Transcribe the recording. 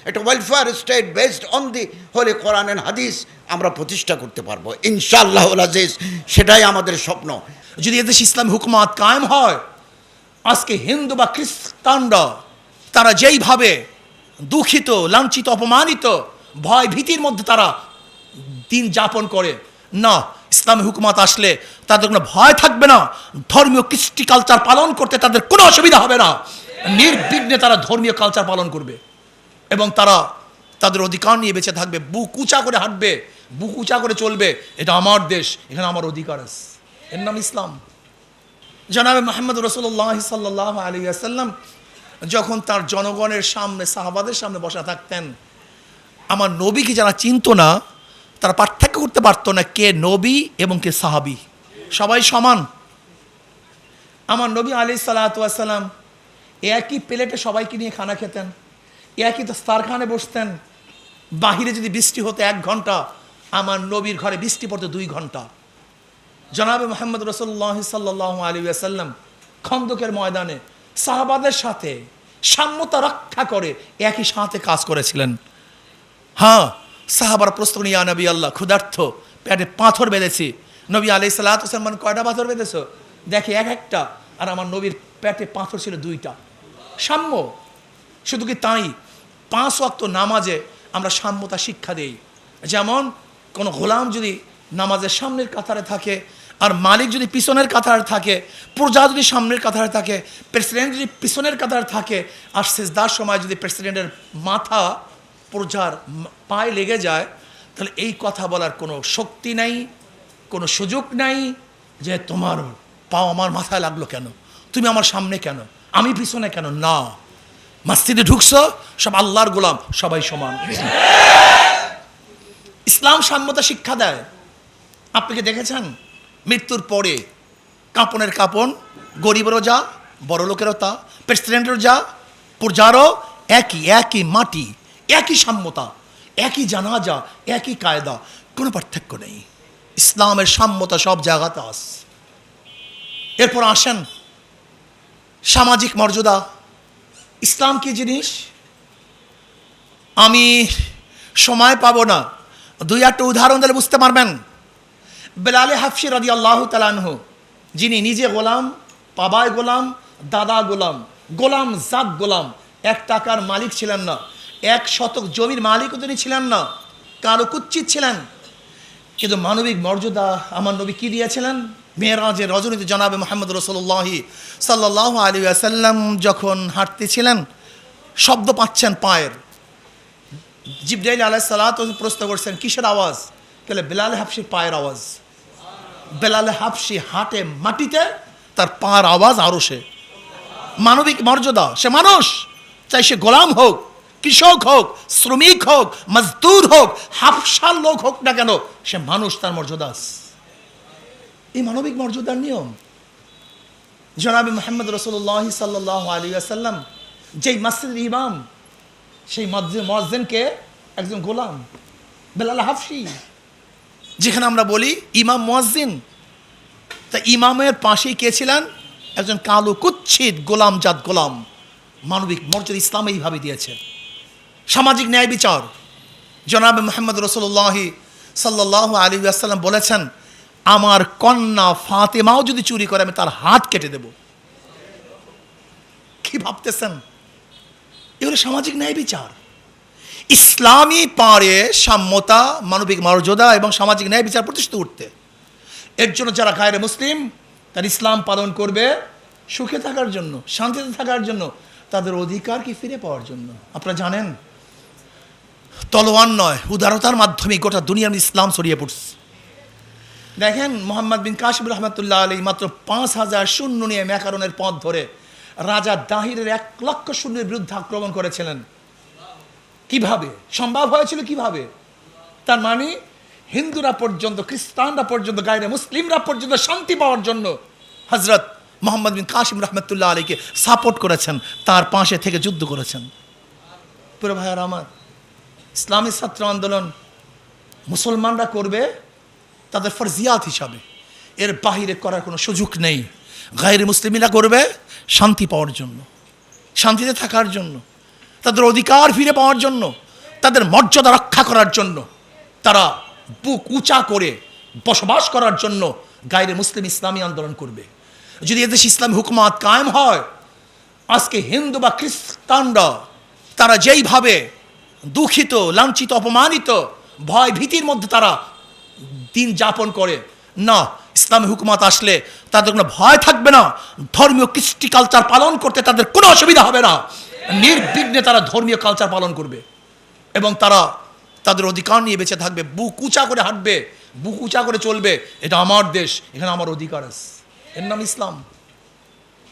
একটা welfare state based on the holy Quran and hadith আমরা প্রতিষ্ঠা করতে পারবো ইনশাআল্লাহুল আজিজ। সেটাই আমাদের স্বপ্ন। যদি এদেশে ইসলামী হুকুমত কায়েম হয়, আজকে হিন্দু বা খ্রিস্টানরা তারা যেইভাবে দুঃখিত, লাঞ্ছিত, অপমানিত, ভয় ভীতির মধ্যে তারা দিন যাপন করে, না, ইসলামী হুকুমত আসলে তাদের কোনো ভয় থাকবে না। ধর্মীয় কৃষ্টি কালচার পালন করতে তাদের কোনো অসুবিধা হবে না। নির্বিঘ্নে তারা ধর্মীয় কালচার পালন করবে এবং তারা তাদের অধিকার নিয়ে বেঁচে থাকবে। বুক উঁচা করে হাঁটবে, বুক উঁচা করে চলবে। এটা আমার দেশ, এখানে আমার অধিকার আছে। এর নাম ইসলাম। জনাবে মুহাম্মদ রাসূলুল্লাহ সাল্লাল্লাহু আলাইহি ওয়াসাল্লাম যখন তার জনগণের সামনে, সাহাবাদের সামনে বসা থাকতেন, আমার নবীকে যারা চিনত না তারা পার্থক্য করতে পারতো না কে নবী এবং কে সাহাবী। সবাই সমান। আমার নবী আলাইহিস সালাতু ওয়াস সালাম একই প্লেটে সবাইকে নিয়ে খানা খেতেন, একই দস্তারখানে বসতেন। বাহিরে যদি বৃষ্টি হতো 1 ঘন্টা, আমার নবীর ঘরে বৃষ্টি পড়তো 2 ঘন্টা। জনাবে মুহাম্মদ রাসূলুল্লাহ সাল্লাল্লাহু আলাইহি ওয়াসাল্লাম খন্দকের ময়দানে সাহাবাদের সাথে সাম্যতা রক্ষা করে একই সাথে কাজ করেছিলেন। হ্যাঁ, সাহাবারা প্রশ্ন করেন, ইয়া নবী আল্লাহ, ক্ষুধার্ত, পেটে পাথর বেঁধেছি। নবী আলাইহিস সালাতু ওয়াস সালাম কয়টা পাথর বেঁধেছো? দেখে একটা। আর আমার নবীর পেটে পাথর ছিল 2টা। সাম্য। শুধু কি তাই, 5 ওয়াক্ত নামাজে আমরা সাম্যতা শিক্ষা দেই। যেমন কোনো গোলাম যদি নামাজের সামনের কাতারে থাকে, আর মালিক যদি পিছনের কাতারে থাকে, প্রজা যদি সামনের কাতারে থাকে, প্রেসিডেন্ট যদি পিছনের কাতারে থাকে, আর সেজদার সময় যদি প্রেসিডেন্টের মাথা প্রজার পায়ে লেগে যায়, তাহলে এই কথা বলার কোনো শক্তি নাই, কোনো সুযোগ নাই যে তোমার পাও আমার মাথায় লাগলো কেন, তুমি আমার সামনে কেন, আমি পিছনে কেন। না, মসজিদে ঢুকছো, সব আল্লাহর গোলাম, সবাই সমান। ইসলাম সাম্যতা শিক্ষা দেয়। আপনি কি দেখেছেন মৃত্যুর পরে কাপনের কাপন, গরিবেরও যা, বড় লোকেরও তা, প্রেসিডেন্টেরও যা, প্রজারও একই মাটি, একই সাম্যতা, একই জানাজা, একই কায়দা, কোনো পার্থক্য নেই। ইসলামের সাম্যতা সব জায়গাতে আছে। এরপর আসেন সামাজিক মর্যাদা। ইসলাম কি জিনিস আমি সময় পাবো না, 2-1টা উদাহরণ দিলে বুঝতে পারবেন। বেলালে হাফসি রাদিয়াল্লাহু তাআলা আনহু, যিনি নিজে গোলাম, বাবায় গোলাম, দাদা গোলাম, গোলাম জাত গোলাম, 1 টাকার মালিক ছিলেন না, 1 শতক জমির মালিকও তিনি ছিলেন না, কালো কুচ্ছিত ছিলেন। কিন্তু মানবিক মর্যাদা আমার নবী কি দিয়েছিলেন? মেরাজের রজনীতে জনাবে মুহাম্মদ রাসূলুল্লাহ সাল্লাল্লাহু আলাইহি ওয়াসাল্লাম যখন হাঁটতেছিলেন, শব্দ পাচ্ছেন পায়ের। জিবরাইল আলাইহিস সালাতু প্রশ্ন করছেন, কিসের আওয়াজ? বলে বেলাল হাফসির পায়ের আওয়াজ। বেলাল হাফসি হাঁটে মাটিতে, তার পায়ের আওয়াজ আরো। সে মানবিক মর্যাদা। সে মানুষ, চাই সে গোলাম হোক, কৃষক হোক, শ্রমিক হোক, মজদুর হোক, হাফসার লোক হোক না কেন, সে মানুষ, তার মর্যাদা। এই মানবিক মর্যাদার নিয়ম। জনাবে মুহাম্মদ রাসূলুল্লাহ সাল্লাল্লাহু আলাইহি ওয়াসাল্লাম যেই মসজিদের ইমাম, সেই মুয়াজ্জিনকে একজন গোলাম, বেলাল হাফসি। যেখানে আমরা বলি ইমাম মুয়াজ্জিন, তা ইমামের পাশেই কে ছিলেন? একজন কালো কুচ্ছিত গোলাম জাত গোলাম। মানবিক মর্যাদা ইসলাম এইভাবে দিয়েছে। সামাজিক ন্যায় বিচার। জনাবে মুহাম্মদ রাসূলুল্লাহ সাল্লাল্লাহু আলাইহি ওয়াসাল্লাম বলেছেন, আমার কন্যা ফাতেমাও যদি চুরি করে আমি তার হাত কেটে দেব। কি ভাবতেছেন? এগুলো সামাজিক ন্যায় বিচার। ইসলামই পারে সাম্যতা, মানবিক মর্যাদা এবং সামাজিক ন্যায় বিচার প্রতিষ্ঠিত করতে। এর জন্য যারা গায়রে মুসলিম, তার ইসলাম পালন করবে সুখে থাকার জন্য, শান্তিতে থাকার জন্য, তাদের অধিকার কি ফিরে পাওয়ার জন্য। আপনারা জানেন, তলোয়ার নয়, উদারতার মাধ্যমে গোটা দুনিয়ার ইসলাম ছড়িয়ে পড়ছে। দেখেন, মোহাম্মদ বিন কাসিম রহমতুল্লাহ আলাইহি মাত্র 5000 সৈন্য নিয়ে ম্যাকারনের পথ ধরে রাজা দাহিরের 1 লক্ষ সৈন্যের বিরুদ্ধে আক্রমণ করেছিলেন। কিভাবে সম্ভব হয়েছিল? কিভাবে? তার মানে হিন্দুরা পর্যন্ত, খ্রিস্টানরা পর্যন্ত, গায়রে মুসলিমরা পর্যন্ত শান্তি পাওয়ার জন্য হযরত মোহাম্মদ বিন কাসিম রহমতুল্লাহ আলাইহিকে সাপোর্ট করেছেন, তার পাশে থেকে যুদ্ধ করেছেন। পুরো ভাইয়ার আমার, ইসলামী ছাত্র আন্দোলন মুসলমানরা করবে তাদের ফরজিয়াত হিসাবে, এর বাহিরে করার কোনো সুযোগ নেই। গায়রে মুসলিমরা করবে শান্তি পাওয়ার জন্য, শান্তিতে থাকার জন্য। তাদের অধিকার ফিরে পাওয়ার জন্য, তাদের মর্যাদা রক্ষা করার জন্য, তারা বুক উঁচা করে বসবাস করার জন্য গায়রে মুসলিম ইসলামী আন্দোলন করবে। যদি এদেশ ইসলামী হুকুমাত কায়েম হয়, আজকে হিন্দু বা খ্রিস্টানরা তারা যেইভাবে দুঃখিত, লাঞ্ছিত, অপমানিত, ভয় ভীতির মধ্যে তারা দিন যাপন করে, না, ইসলামী হুকুমাত আসলে তাদের কোনো ভয় থাকবে না। ধর্মীয় কৃষ্টি কালচার পালন করতে তাদের কোনো অসুবিধা হবে না। নির্বিঘ্নে তারা ধর্মীয় কালচার পালন করবে এবং তারা তাদের অধিকার নিয়ে বেঁচে থাকবে, বুক উঁচা করে হাঁটবে, বুক উঁচা করে চলবে। এটা আমার দেশ, এখানে আমার অধিকার আছে, এর নাম ইসলাম।